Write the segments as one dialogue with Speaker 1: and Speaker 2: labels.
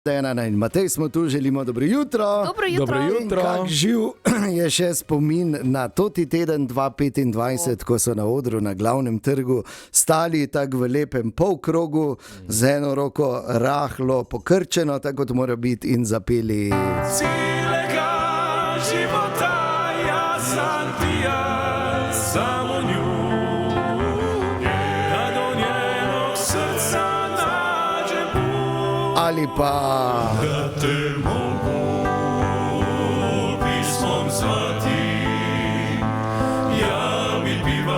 Speaker 1: Dejana in Matej smo tu, želimo dobro jutro.
Speaker 2: Dobro jutro.
Speaker 1: Kak živ je še spomin na toti teden 2025, ko so na odru na glavnem trgu stali tako v lepem polkrogu, z eno roko rahlo pokrčeno, tako kot mora biti, in zapeli.
Speaker 3: Celega života ja sam ti ja, samo nju, da do njenog srca nađem put.
Speaker 1: Ali pa...
Speaker 3: Da te mogu pismom zvati, ja mi bivaš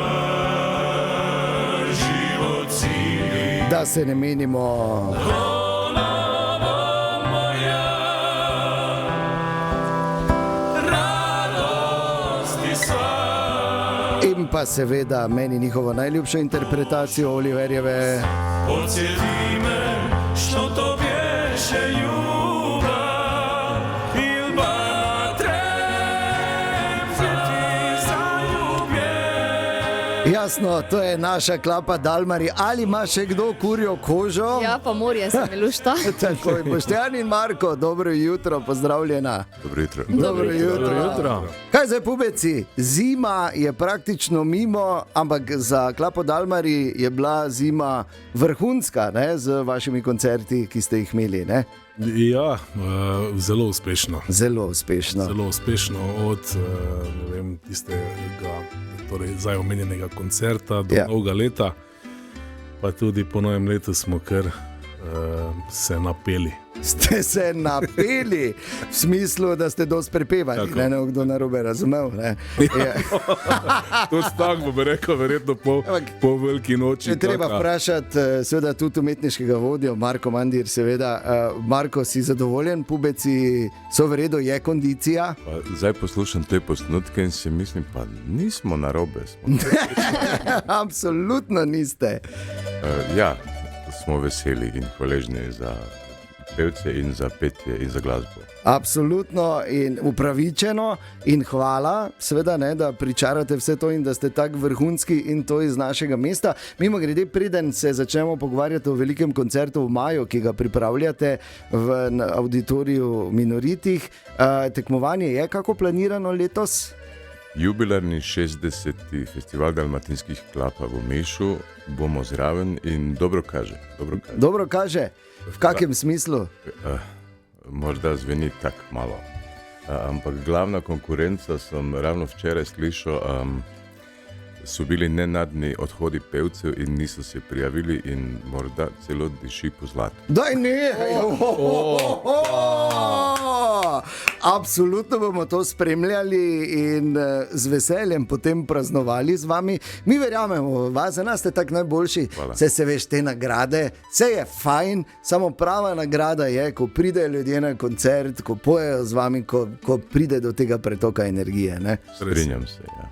Speaker 3: život cili.
Speaker 1: Da se ne menimo. In pa seveda meni njihovo najljubšo interpretacijo Oliverjeve.
Speaker 3: Podsjeti me što to bješe ljubav, il batrem se ti zaljubljen.
Speaker 1: Jasno, to je naša klapa Dalmari. Ali ima še kdo kurjo kožo?
Speaker 2: Ja, pa morje se mi lušta.
Speaker 1: Takoj, Boštjan in Marko, dobro jutro, pozdravljena.
Speaker 4: Dobro jutro.
Speaker 1: Dobro jutro. Kaj zdaj, pubeci? Zima je praktično mimo, ampak za klapo Dalmari je bila zima vrhunska, ne, z vašimi koncerti, ki ste jih imeli, ne?
Speaker 5: Ja, zelo uspešno.
Speaker 1: Zelo uspešno.
Speaker 5: Zelo uspešno od ne vem, tistega, torej zdaj omenjenega koncerta do novega leta, pa tudi po novem letu smo kar se napeli.
Speaker 1: Ste se napeli, v smislu, da ste dosti prepevali,
Speaker 5: Tako.
Speaker 1: ne kdo narobe razumel, ne?
Speaker 5: To tako bi rekel, verjetno po veliki noči.
Speaker 1: Je treba vprašati, seveda tudi umetniškega vodjo, Marko Mandir, seveda. Marko, si zadovoljen, pubeci so v redu, je kondicija?
Speaker 4: Pa zdaj poslušam te posnutke in si mislim, pa nismo narobe. Smo,
Speaker 1: Absolutno niste.
Speaker 4: ja, smo veseli in hvaležni za pevce in za petje in za glasbo.
Speaker 1: Absolutno in upravičeno in hvala, seveda, ne, da pričarate vse to in da ste tako vrhunski in to iz našega mesta. Mimo grede, preden se začnemo pogovarjati o velikem koncertu v maju, ki ga pripravljate v auditoriju Minoritih, tekmovanje je kako planirano letos?
Speaker 4: Jubilarni 60. festival dalmatinskih klapa v Mešu bomo zraven in dobro kaže.
Speaker 1: Dobro kaže, v kakem smislu?
Speaker 4: Morda zveni tako malo. Ampak glavna konkurenca, sem ravno včeraj slišal, so bili nenadni odhodi pevcev in niso se prijavili in morda celo diši po zlatu.
Speaker 1: Daj nehaj! Absolutno bomo to spremljali in z veseljem potem praznovali z vami. Mi verjamemo, vas, za nas ste tak najboljši.
Speaker 4: Hvala.
Speaker 1: Se veš, te nagrade, vse je fajn, samo prava nagrada je, ko pridejo ljudje na koncert, ko pojejo z vami, ko pride do tega pretoka energije, ne?
Speaker 4: Strinjam se, ja.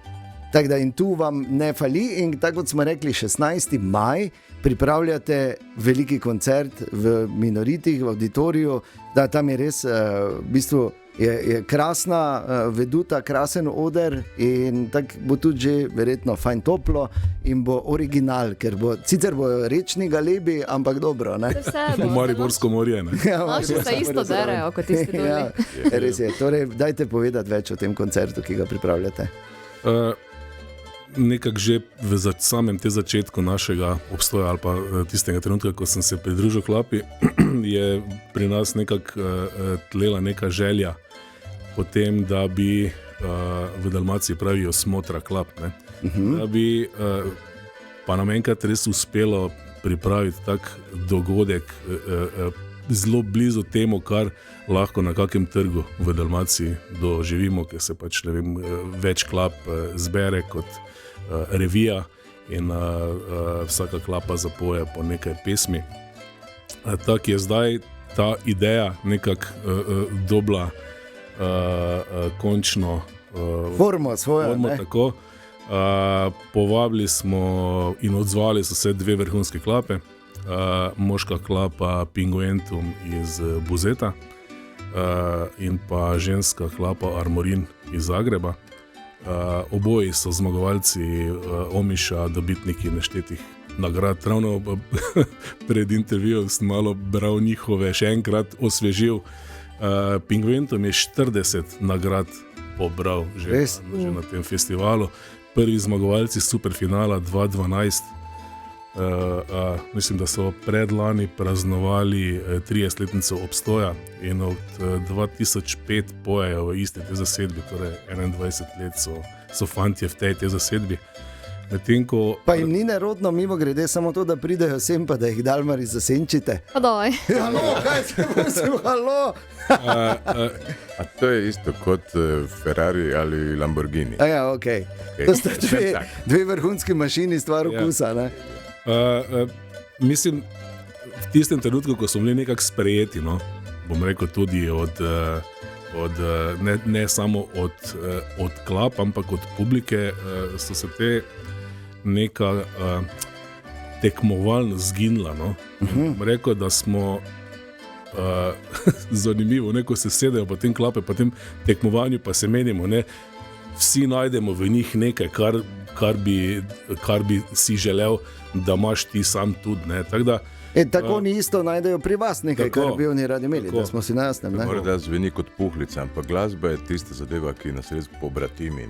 Speaker 1: Tako da in tu vam ne fali in tako kot smo rekli, 16. maj pripravljate veliki koncert v Minoritih, v auditoriju, da tam je res, v bistvu je krasna veduta, krasen oder in tako bo tudi že verjetno fajn toplo in bo original, ker bo, sicer bo rečni galebi, ampak dobro, ne?
Speaker 5: V Mariborsko morje, ne?
Speaker 2: Naši se isto derejo kot tisti doli.
Speaker 1: Ja, res je. Torej, dajte povedati več o tem koncertu, ki ga pripravljate.
Speaker 5: Nekako že v samem te začetku našega obstoja ali pa tistega trenutka, ko sem se pridružil klapi, je pri nas nekako tlela neka želja po tem, da bi v Dalmaciji pravijo smotra klap, ne? Da bi pa nam enkrat res uspelo pripraviti tak dogodek zelo blizu temu, kar lahko na kakem trgu v Dalmaciji doživimo, ker se pač, ne vem, več klap zbere kot revija in vsaka klapa zapoje po nekaj pesmi. Tako je zdaj ta ideja nekako dobila končno
Speaker 1: Formo svojo, ne?
Speaker 5: tako. Povabili smo in odzvali so se dve vrhunske klape. Moška klapa Pinguentum iz Buzeta in pa ženska klapa Armorin iz Zagreba. Oboji so zmagovalci Omiša, dobitniki neštetih nagrad. Ravno pred intervjujem sem malo bral njihove, še enkrat osvežil. Pingventum je 40 nagrad pobral že na tem festivalu. Prvi zmagovalci superfinala 2012. Mislim, da so predlani praznovali 30-letnico obstoja in od 2005 pojejo v isti te zasedbi, torej 21 let so fantje v tej zasedbi.
Speaker 1: Pa jim ni nerodno, mimo grede, samo to, da pridejo sem, pa da jih Dalmari zasenčite.
Speaker 2: Pa daj.
Speaker 1: Halo, kaj se vozil, halo?
Speaker 4: A to je isto kot Ferrari ali Lamborghini.
Speaker 1: Ja, okej. To sta dve vrhunski mašini, stvar okusa, ne?
Speaker 5: Mislim, v tistem trenutku, ko so bili nekako sprejeti, no, bom rekel tudi ne samo od klap, ampak od publike, so se te neka tekmovalno zginila. No. Bom rekel, da smo zanimivo, ko se sedejo potem klape, potem tekmovanju pa se menimo, ne, vsi najdemo v njih nekaj, kar bi si želel, da imaš ti sam tudi. Ne.
Speaker 1: Tako oni isto najdejo pri vas nekaj, kar bi oni radi imeli, da smo si na jasnem.
Speaker 4: Morda zveni kot puhlica, ampak glasba je tista zadeva, ki nas res pobratimi.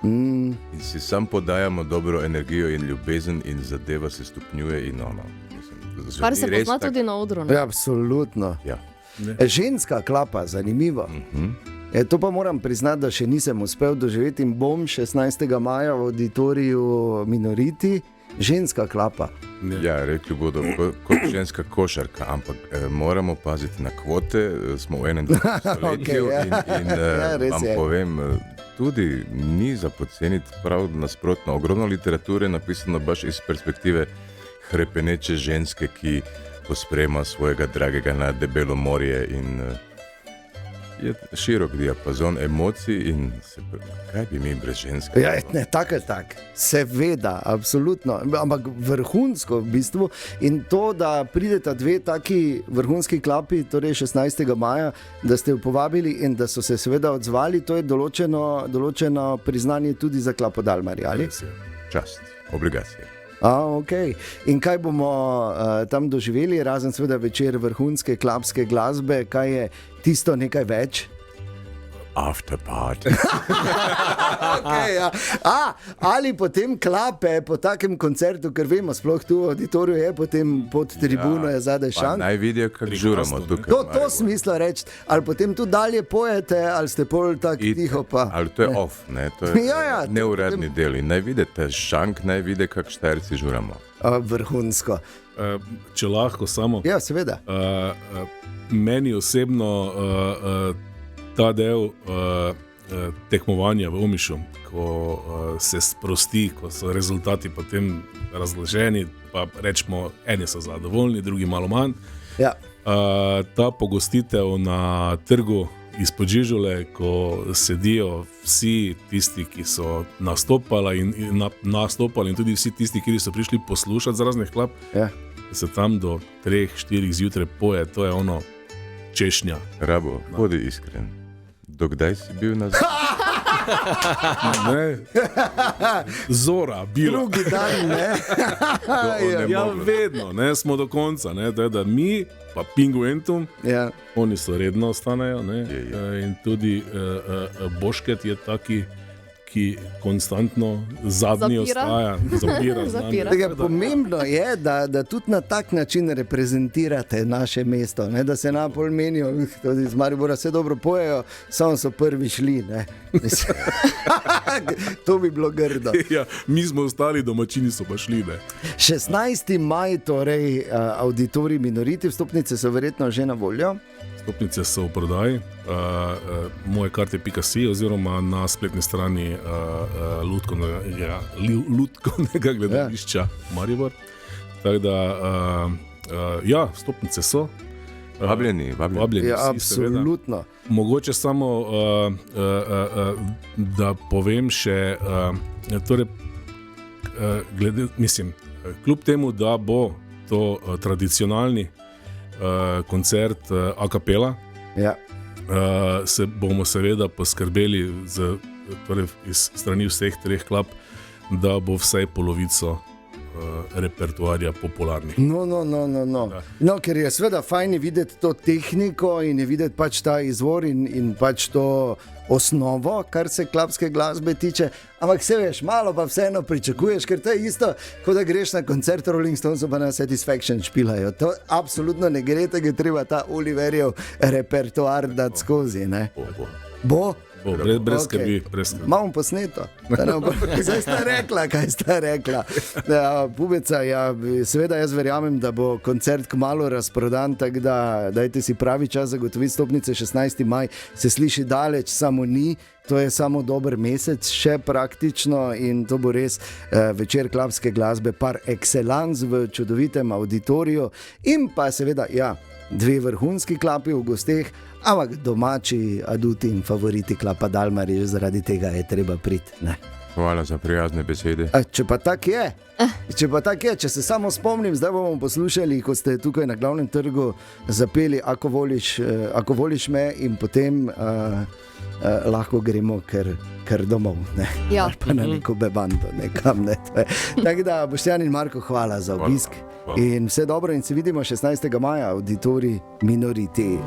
Speaker 4: In si sam podajamo dobro energijo in ljubezen in zadeva se stopnjuje in ono.
Speaker 2: Kar se pozna tudi na odru.
Speaker 1: Ja, absolutno.
Speaker 4: Ja.
Speaker 1: Ženska klapa, zanimivo. To pa moram priznati, da še nisem uspel doživeti in bom 16. maja v auditoriju Minoriti. Ženska klapa.
Speaker 4: Ja, rekli bodo kot ženska košarka, ampak moramo paziti na kvote, smo v 21. stoletju in vam povem, tudi ni za podceniti, prav nasprotno, ogromno literature je napisano baš iz perspektive hrepeneče ženske, ki posprema svojega dragega na debelo morje in je širok diapazon emocij in kaj bi mi brez ženske?
Speaker 1: Ja, ne, tak ali tak, seveda, absolutno, ampak vrhunsko v bistvu in to, da prideta dve taki vrhunski klapi, torej 16. maja, da ste jo povabili in da so se seveda odzvali, to je določeno priznanje tudi za klapo Dalmari, ali?
Speaker 4: Čast, obligacija.
Speaker 1: Okay. In kaj bomo tam doživeli, razen seveda večer vrhunske klapske glasbe, kaj je tisto nekaj več?
Speaker 4: After party.
Speaker 1: Okay, ja. Ali potem klape po takem koncertu, ker vemo, sploh tu v auditoriju je potem pod tribuno je zadaj šank.
Speaker 4: Naj vidijo, kako žuramo tukaj.
Speaker 1: To smisla reči, ali potem tu dalje pojete, ali ste pol tak tiho pa.
Speaker 4: Ali to je off, ne? To je neuradni del in naj vidite šank, naj vide, kako Štajerci žuramo.
Speaker 1: Vrhunsko.
Speaker 5: Če lahko samo.
Speaker 1: Ja, seveda.
Speaker 5: Meni osebno ta del tekmovanja v Omišu, ko se sprosti, ko so rezultati potem razloženi, pa rečemo, eni so zadovoljni, drugi malo manj.
Speaker 1: Ja.
Speaker 5: Ta pogostitev na trgu izpod Žižule, ko sedijo vsi tisti, ki so nastopali in tudi vsi tisti, ki so prišli poslušati z raznih klap, se tam do 3-4 zjutraj poje, to je ono češnja.
Speaker 4: Rabo, bodi iskren. Dokdaj si bil nazaj?
Speaker 5: Zora, bila.
Speaker 1: Drugi dan, ne?
Speaker 5: Ja, vedno, ne, smo do konca, ne, da mi, pa Pingventum, oni so redno ostanejo, ne, in tudi Bošket je taki, ki konstantno zadnji ostaja, zapira.
Speaker 1: Pomembno je, da tudi na tak način reprezentirate naše mesto, ne? Da se napol menijo, tudi iz Maribora se dobro pojejo, samo so prvi šli. Ne? To bi bilo grdo.
Speaker 5: Ja, mi smo ostali, domačini so pa šli. Ne?
Speaker 1: 16. maj, torej auditorij Minoriti, vstopnice so verjetno že na voljo.
Speaker 5: Vstopnice so v prodaji, mojekarte.si oziroma na spletni strani Lutkovnega gledališča Maribor. Tako da, vstopnice so.
Speaker 4: Vabljeni.
Speaker 1: Ja, absolutno.
Speaker 5: Mogoče samo, da povem še, torej, kljub temu, da bo to tradicionalni koncert a cappella, se bomo seveda poskrbeli torej iz strani vseh treh klap, da bo vsaj polovico repertoarja popularnih.
Speaker 1: No, ker je seveda fajn videti to tehniko in je videti pač ta izvor in pač to osnovo, kar se klapske glasbe tiče, ampak se veš, malo pa vseeno pričakuješ, ker to je isto, kot da greš na koncert Rolling Stones pa na Satisfaction špilajo. To absolutno ne gre, tega je treba ta Oliverjev repertoar dati skozi. Ne? Bo?
Speaker 5: Brez skrbi, brez skrbi.
Speaker 1: Imamo posneto. Zdaj sta rekla, kaj sta rekla. Pubeca, seveda jaz verjamem, da bo koncert kmalu razprodan, tako da dajte si pravi čas zagotoviti stopnice. 16. maj se sliši daleč, samo ni. To je samo dober mesec, še praktično, in to bo res večer klapske glasbe par excellence v čudovitem auditoriju. In pa seveda, dve vrhunski klapi v gosteh, ampak domači aduti in favoriti klapa Dalmar, zaradi tega je treba priti.
Speaker 4: Hvala za prijazne besede.
Speaker 1: Če pa tak je, če se samo spomnim, zdaj bomo poslušali, ko ste tukaj na Glavnem trgu zapeli Ako voliš me, in potem lahko gremo kar domov, pa na neko bebando, nekam. Tako da, Boštjan in Marko, hvala za obisk. In vse dobro, in se vidimo 16. maja, auditorij Minority.